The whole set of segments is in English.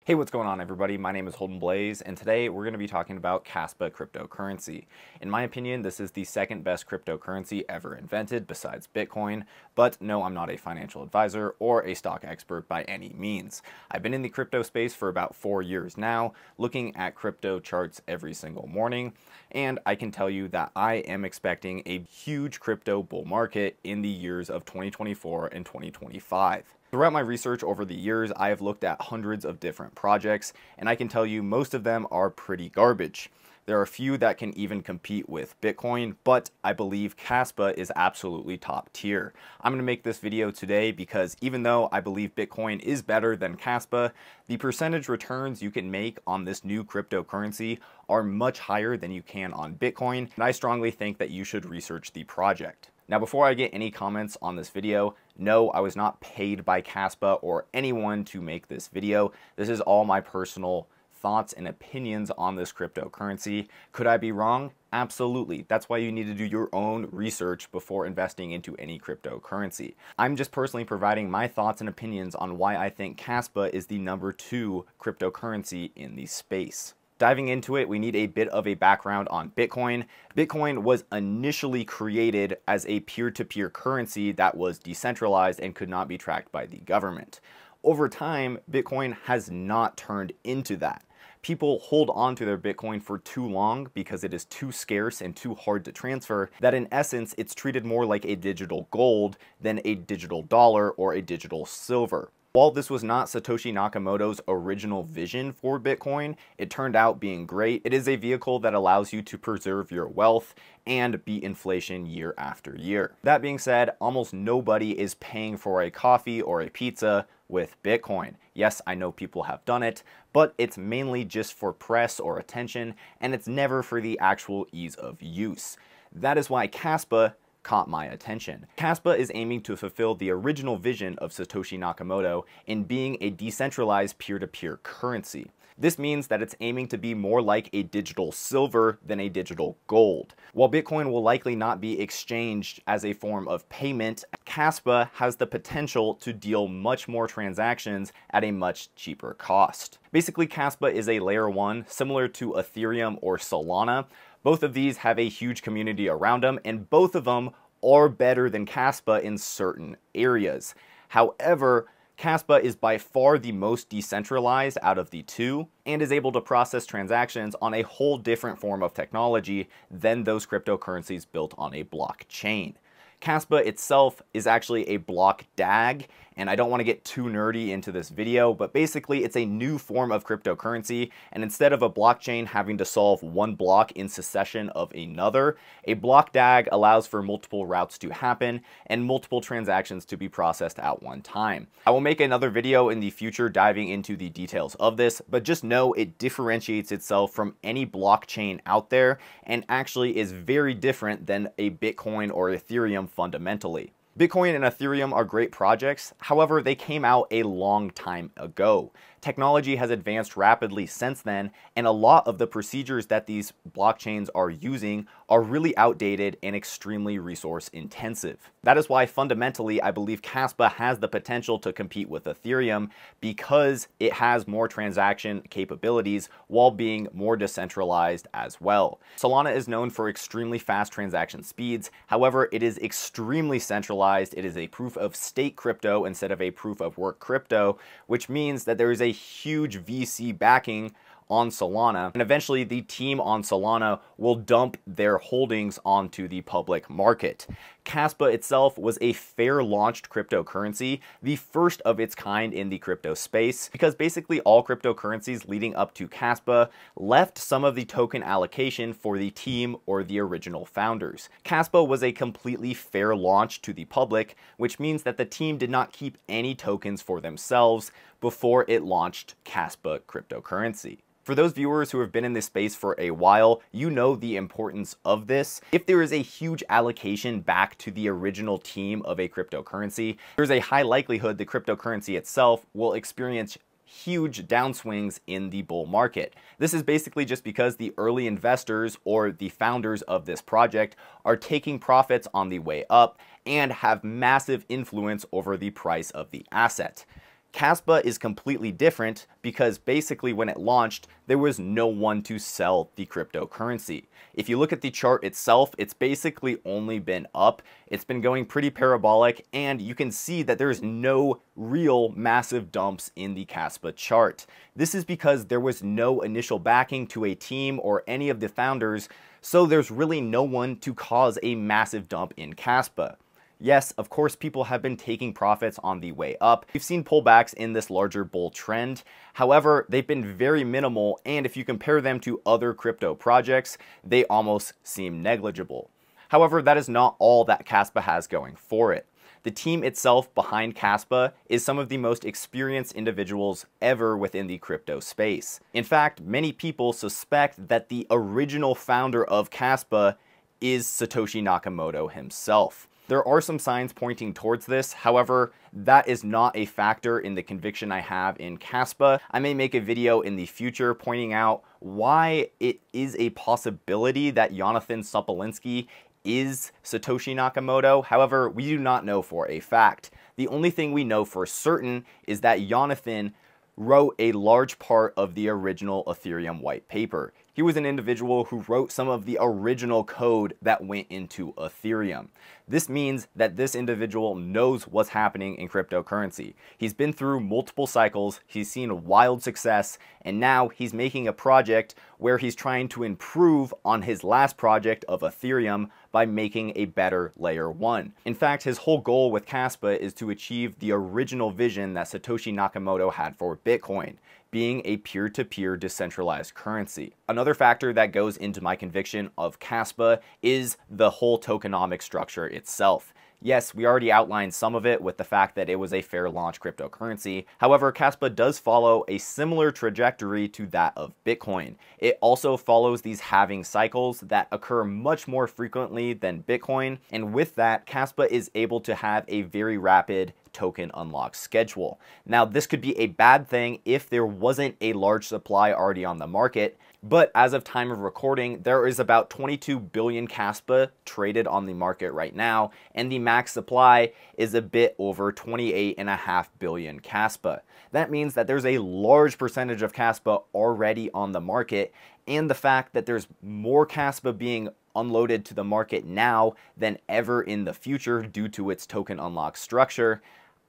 Hey, what's going on everybody? My name is Holden Blaze, and today we're going to be talking about Kaspa cryptocurrency. In my opinion, this is the second best cryptocurrency ever invented besides Bitcoin, but no, I'm not a financial advisor or a stock expert by any means. I've been in the crypto space for about 4 years now, looking at crypto charts every single morning, and I can tell you that I am expecting a huge crypto bull market in the years of 2024 and 2025. Throughout my research over the years, I have looked at hundreds of different projects, and I can tell you most of them are pretty garbage. There are a few that can even compete with Bitcoin, but I believe Kaspa is absolutely top tier. I'm going to make this video today because even though I believe Bitcoin is better than Kaspa, the percentage returns you can make on this new cryptocurrency are much higher than you can on Bitcoin, and I strongly think that you should research the project. Now, before I get any comments on this video, no, I was not paid by Kaspa or anyone to make this video. This is all my personal thoughts and opinions on this cryptocurrency. Could I be wrong? Absolutely. That's why you need to do your own research before investing into any cryptocurrency. I'm just personally providing my thoughts and opinions on why I think Kaspa is the number 2 cryptocurrency in the space. Diving into it, we need a bit of a background on Bitcoin. Bitcoin was initially created as a peer-to-peer currency that was decentralized and could not be tracked by the government. Over time, Bitcoin has not turned into that. People hold on to their Bitcoin for too long because it is too scarce and too hard to transfer that in essence it's treated more like a digital gold than a digital dollar or a digital silver. While this was not Satoshi Nakamoto's original vision for Bitcoin, it turned out being great. It is a vehicle that allows you to preserve your wealth and beat inflation year after year. That being said, almost nobody is paying for a coffee or a pizza with Bitcoin. Yes, I know people have done it, but it's mainly just for press or attention, and it's never for the actual ease of use. That is why Kaspa caught my attention. Kaspa is aiming to fulfill the original vision of Satoshi Nakamoto in being a decentralized peer-to-peer currency. This means that it's aiming to be more like a digital silver than a digital gold. While Bitcoin will likely not be exchanged as a form of payment, Kaspa has the potential to deal much more transactions at a much cheaper cost. Basically, Kaspa is a layer 1 similar to Ethereum or Solana. Both of these have a huge community around them, and both of them are better than Kaspa in certain areas. However, Kaspa is by far the most decentralized out of the two and is able to process transactions on a whole different form of technology than those cryptocurrencies built on a blockchain. Kaspa itself is actually a BlockDAG, and I don't want to get too nerdy into this video, but basically it's a new form of cryptocurrency, and instead of a blockchain having to solve one block in succession of another, a BlockDAG allows for multiple routes to happen and multiple transactions to be processed at one time. I will make another video in the future diving into the details of this, but just know it differentiates itself from any blockchain out there and actually is very different than a Bitcoin or Ethereum fundamentally. Bitcoin and Ethereum are great projects, however, they came out a long time ago. Technology has advanced rapidly since then, and a lot of the procedures that these blockchains are using are really outdated and extremely resource intensive. That is why fundamentally I believe Kaspa has the potential to compete with Ethereum because it has more transaction capabilities while being more decentralized as well. Solana is known for extremely fast transaction speeds, however, it is extremely centralized. It is a proof of stake crypto instead of a proof of work crypto, which means that there is a huge VC backing on Solana, and eventually the team on Solana will dump their holdings onto the public market. Kaspa itself was a fair launched cryptocurrency, the first of its kind in the crypto space, because basically all cryptocurrencies leading up to Kaspa left some of the token allocation for the team or the original founders. Kaspa was a completely fair launch to the public, which means that the team did not keep any tokens for themselves before it launched Kaspa cryptocurrency. For those viewers who have been in this space for a while, you know the importance of this. If there is a huge allocation back to the original team of a cryptocurrency, there's a high likelihood the cryptocurrency itself will experience huge downswings in the bull market. This is basically just because the early investors or the founders of this project are taking profits on the way up and have massive influence over the price of the asset. Kaspa is completely different because basically when it launched, there was no one to sell the cryptocurrency. If you look at the chart itself, it's basically only been up. It's been going pretty parabolic, and you can see that there's no real massive dumps in the Kaspa chart. This is because there was no initial backing to a team or any of the founders, so there's really no one to cause a massive dump in Kaspa. Yes, of course, people have been taking profits on the way up. We've seen pullbacks in this larger bull trend. However, they've been very minimal, and if you compare them to other crypto projects, they almost seem negligible. However, that is not all that Kaspa has going for it. The team itself behind Kaspa is some of the most experienced individuals ever within the crypto space. In fact, many people suspect that the original founder of Kaspa is Satoshi Nakamoto himself. There are some signs pointing towards this. However, that is not a factor in the conviction I have in Kaspa. I may make a video in the future pointing out why it is a possibility that Jonathan Sopolinsky is Satoshi Nakamoto. However, we do not know for a fact. The only thing we know for certain is that Jonathan wrote a large part of the original Ethereum white paper. He was an individual who wrote some of the original code that went into Ethereum. This means that this individual knows what's happening in cryptocurrency. He's been through multiple cycles, he's seen wild success, and now he's making a project where he's trying to improve on his last project of Ethereum by making a better layer 1. In fact, his whole goal with Kaspa is to achieve the original vision that Satoshi Nakamoto had for Bitcoin, being a peer-to-peer decentralized currency. Another factor that goes into my conviction of Kaspa is the whole tokenomic structure itself. Yes, we already outlined some of it with the fact that it was a fair launch cryptocurrency. However, Kaspa does follow a similar trajectory to that of Bitcoin. It also follows these halving cycles that occur much more frequently than Bitcoin, and with that, Kaspa is able to have a very rapid token unlock schedule. Now, this could be a bad thing if there wasn't a large supply already on the market, but as of time of recording, there is about 22 billion Kaspa traded on the market right now, and the max supply is a bit over 28.5 billion Kaspa. That means that there's a large percentage of Kaspa already on the market, and the fact that there's more Kaspa being unloaded to the market now than ever in the future due to its token unlock structure,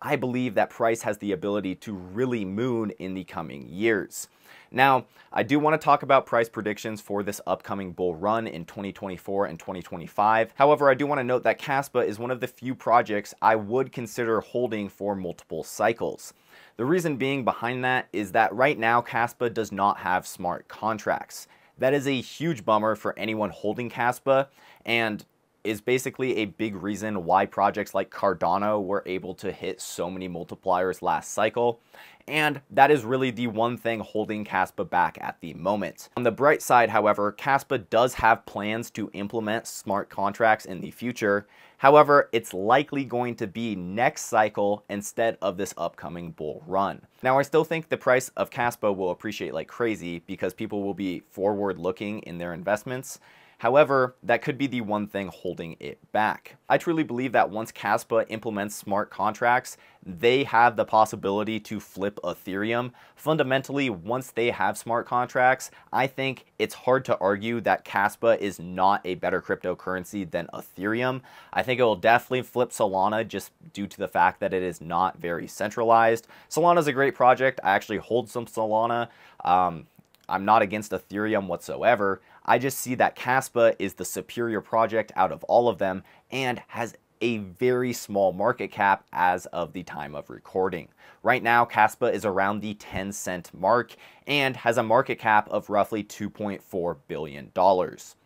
I believe that price has the ability to really moon in the coming years. Now, I do want to talk about price predictions for this upcoming bull run in 2024 and 2025. However, I do want to note that Kaspa is one of the few projects I would consider holding for multiple cycles. The reason being behind that is that right now Kaspa does not have smart contracts. That is a huge bummer for anyone holding Kaspa, and is basically a big reason why projects like Cardano were able to hit so many multipliers last cycle. And that is really the one thing holding Kaspa back at the moment. On the bright side, however, Kaspa does have plans to implement smart contracts in the future. However, it's likely going to be next cycle instead of this upcoming bull run. Now, I still think the price of Kaspa will appreciate like crazy because people will be forward looking in their investments. However, that could be the one thing holding it back. I truly believe that once Kaspa implements smart contracts, they have the possibility to flip Ethereum. Fundamentally, once they have smart contracts, I think it's hard to argue that Kaspa is not a better cryptocurrency than Ethereum. I think it will definitely flip Solana just due to the fact that it is not very centralized. Solana is a great project. I actually hold some Solana. I'm not against Ethereum whatsoever. I just see that Kaspa is the superior project out of all of them and has a very small market cap as of the time of recording. Right now, Kaspa is around the 10-cent mark and has a market cap of roughly $2.4 billion.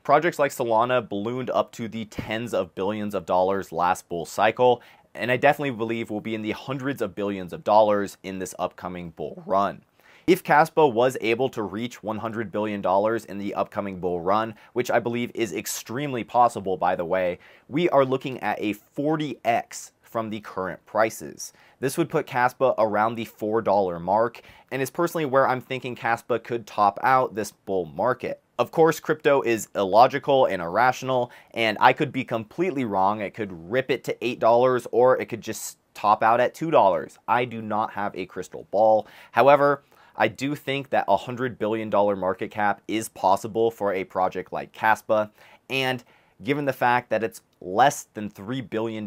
Projects like Solana ballooned up to the tens of billions of dollars last bull cycle, and I definitely believe will be in the hundreds of billions of dollars in this upcoming bull run. If Kaspa was able to reach $100 billion in the upcoming bull run, which I believe is extremely possible, by the way, we are looking at a 40x from the current prices. This would put Kaspa around the $4 mark, and is personally where I'm thinking Kaspa could top out this bull market. Of course, crypto is illogical and irrational, and I could be completely wrong. It could rip it to $8, or it could just top out at $2. I do not have a crystal ball. However, I do think that a $100 billion market cap is possible for a project like Kaspa, and given the fact that it's less than $3 billion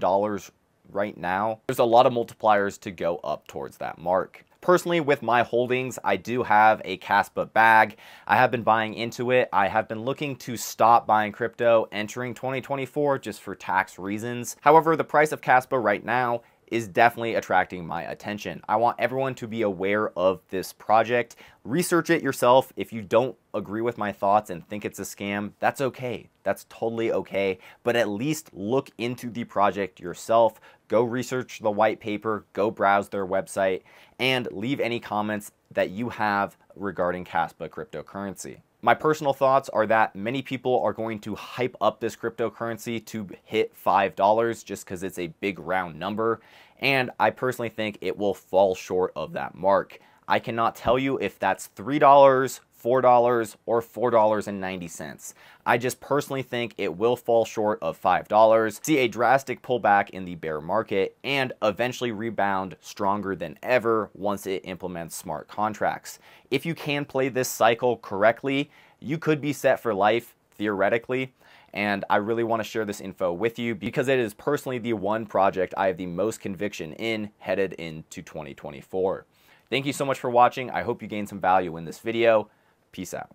right now, there's a lot of multipliers to go up towards that mark. Personally, with my holdings, I do have a Kaspa bag. I have been buying into it. I have been looking to stop buying crypto entering 2024 just for tax reasons. However, the price of Kaspa right now is definitely attracting my attention. I want everyone to be aware of this project. Research it yourself. If you don't agree with my thoughts and think it's a scam, that's okay. That's totally okay. But at least look into the project yourself. Go research the white paper, go browse their website, and leave any comments that you have regarding Kaspa cryptocurrency. My personal thoughts are that many people are going to hype up this cryptocurrency to hit $5 just because it's a big round number, and I personally think it will fall short of that mark. I cannot tell you if that's $3, $4, or $4.90. I just personally think it will fall short of $5, see a drastic pullback in the bear market, and eventually rebound stronger than ever once it implements smart contracts. If you can play this cycle correctly, you could be set for life, theoretically, and I really want to share this info with you because it is personally the one project I have the most conviction in headed into 2024. Thank you so much for watching. I hope you gained some value in this video. Peace out.